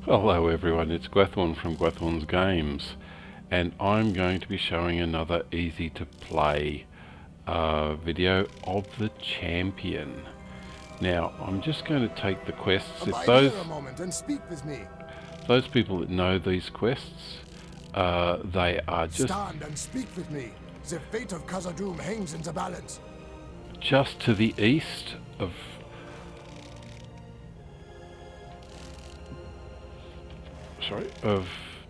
Hello everyone, it's Gwethorn from Gwethorn's Games, and I'm going to be showing another easy to play video of the champion. Now I'm just going to take the quests. If Abide here a moment and speak with me. those people that know these quests, they are Stand and speak with me. The fate of Khazad-dûm hangs in the balance. just to the east of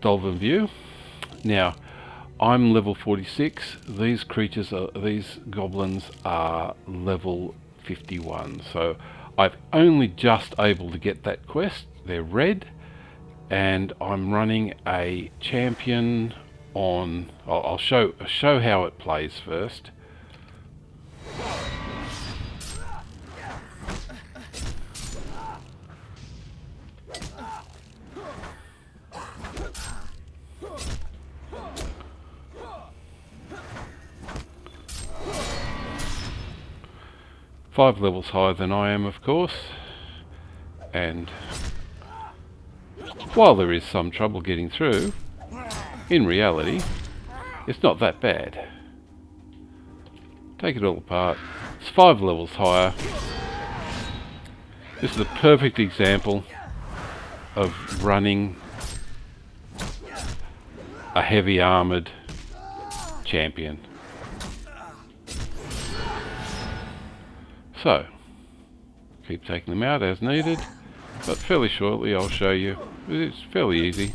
Dolvenview. Now I'm level 46. These goblins are level 51. So I've only just able to get that quest. They're red, and I'm running a champion on. I'll show how it plays first. 5 levels higher than I am, of course, and while there is some trouble getting through, in reality, it's not that bad. Take it all apart. It's 5 levels higher. This is a perfect example of running a heavy armoured champion. So, keep taking them out as needed, but fairly shortly I'll show you. It's fairly easy.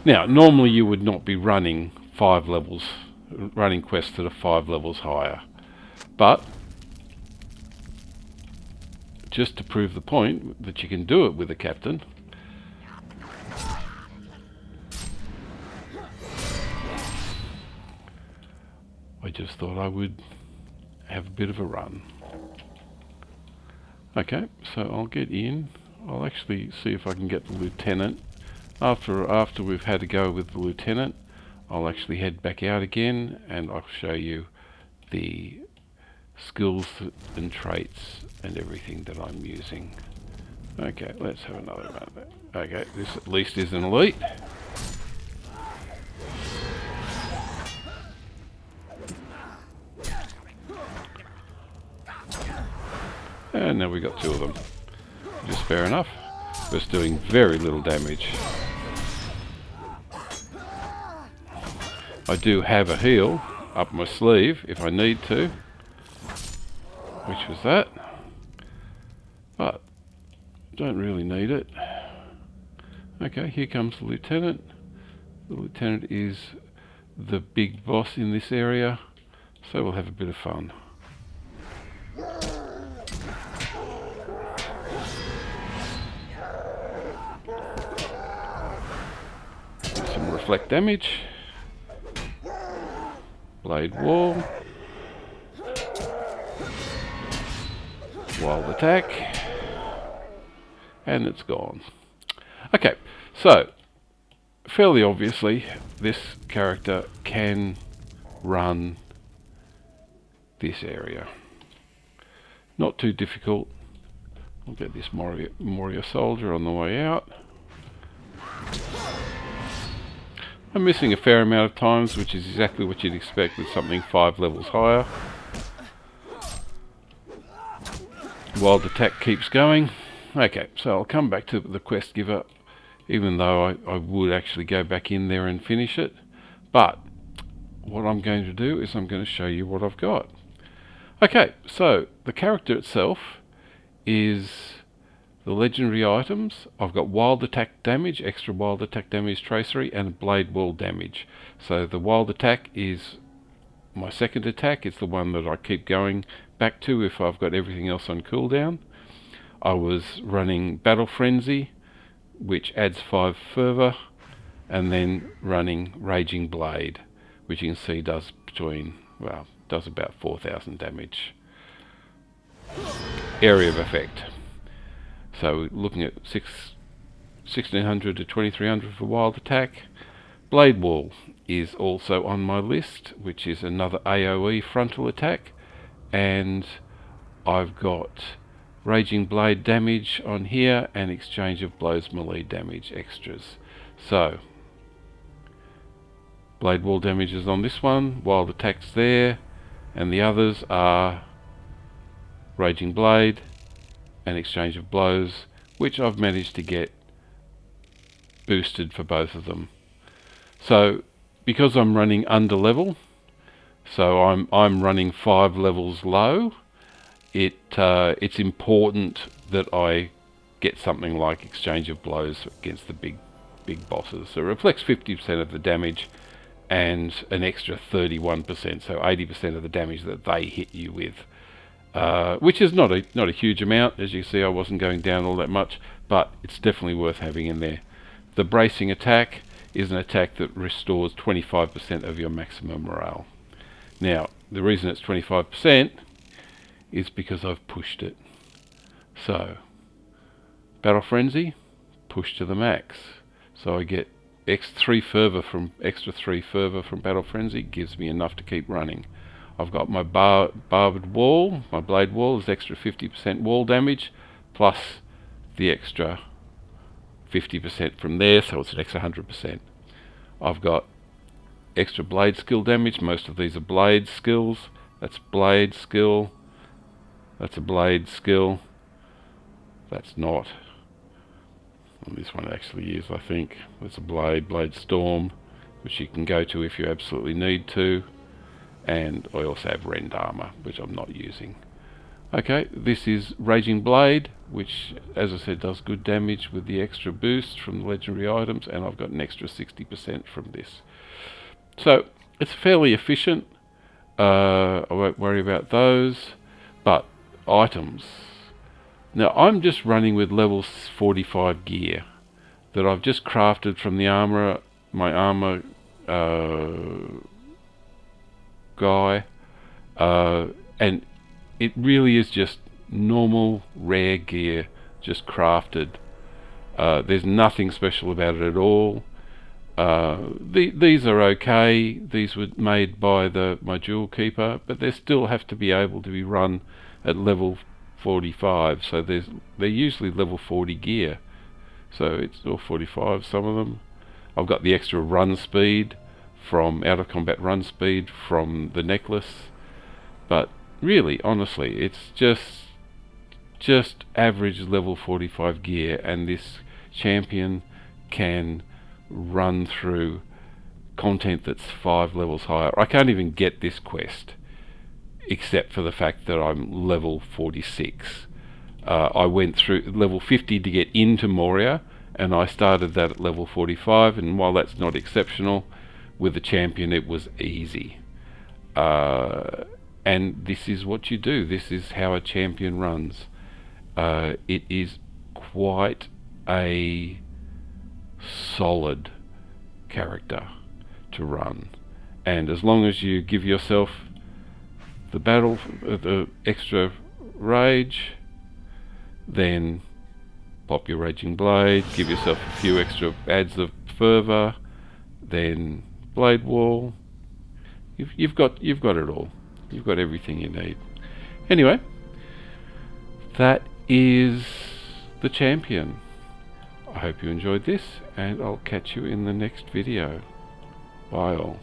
Now, normally you would not be running quests that are 5 levels higher, but just to prove the point that you can do it with a captain, I just thought I would have a bit of a run. Okay, so I'll get in. I'll actually see if I can get the lieutenant. After we've had a go with the lieutenant, I'll actually head back out again, and I'll show you the skills and traits and everything that I'm using. Okay, let's have another run. Okay, this at least is an elite. And now we've got 2 of them, which is fair enough. It's doing very little damage. I do have a heal up my sleeve if I need to, which was that, but don't really need it. Okay, here comes the lieutenant. The lieutenant is the big boss in this area, so we'll have a bit of fun. Some reflect damage. Blade wall. Wild attack. And it's gone. Okay, so fairly obviously this character can run this area. Not too difficult. I'll get this Moria soldier on the way out. I'm missing a fair amount of times, which is exactly what you'd expect with something 5 levels higher. Wild attack keeps going. Okay, so I'll come back to the quest giver, even though I would actually go back in there and finish it. But what I'm going to do is I'm going to show you what I've got. Okay, so the character itself is the legendary items. I've got wild attack damage, extra wild attack damage tracery, and blade wall damage. So the wild attack is my second attack. It's the one that I keep going back to if I've got everything else on cooldown. I was running Battle Frenzy, which adds 5 fervor, and then running Raging Blade, which you can see does about 4,000 damage. Area of effect. So looking at 1600 to 2300 for wild attack. Blade wall is also on my list, which is another AoE frontal attack, and I've got Raging Blade damage on here, and Exchange of Blows melee damage extras. So, Blade Wall damage is on this one, Wild Attack's there, and the others are Raging Blade and Exchange of Blows, which I've managed to get boosted for both of them. So, because I'm running under level, so I'm running 5 levels low, it's important that I get something like Exchange of Blows against the big bosses. So it reflects 50% of the damage and an extra 31%, so 80% of the damage that they hit you with, which is not a huge amount. As you see, I wasn't going down all that much, but it's definitely worth having in there. The bracing attack is an attack that restores 25% of your maximum morale. Now, the reason it's 25% is because I've pushed it. So, Battle Frenzy, push to the max. So I get extra 3 fervor from Battle Frenzy, gives me enough to keep running. I've got my barbed wall, my blade wall is extra 50% wall damage, plus the extra 50% from there, so it's an extra 100%. I've got extra blade skill damage. Most of these are blade skills. That's blade skill. That's a blade skill. That's not. And this one actually is, I think. There's a blade storm, which you can go to if you absolutely need to. And I also have rend armor, which I'm not using. Okay, this is Raging Blade, which, as I said, does good damage with the extra boost from the legendary items, and I've got an extra 60% from this. So, it's fairly efficient. I won't worry about those. But, items. Now, I'm just running with level 45 gear that I've just crafted from the armor, my armor guy, and it really is just normal rare gear, just crafted. There's nothing special about it at all. These are okay. These were made by my jewel keeper, but they still have to be able to be run at level 45. So they're usually level 40 gear. So it's all 45, some of them. I've got the extra run speed from out of combat run speed from the necklace, but really, honestly, it's just average level 45 gear, and this champion can run through content that's 5 levels higher. I can't even get this quest, except for the fact that I'm level 46. I went through level 50 to get into Moria, and I started that at level 45, and while that's not exceptional, with the champion it was easy. And this is what you do. This is how a champion runs. It is quite a solid character to run, and as long as you give yourself the extra rage, then pop your Raging Blade, give yourself a few extra adds of fervor, then blade wall. You've got it all. You've got everything you need. Anyway, that is the champion. I hope you enjoyed this, and I'll catch you in the next video. Bye all.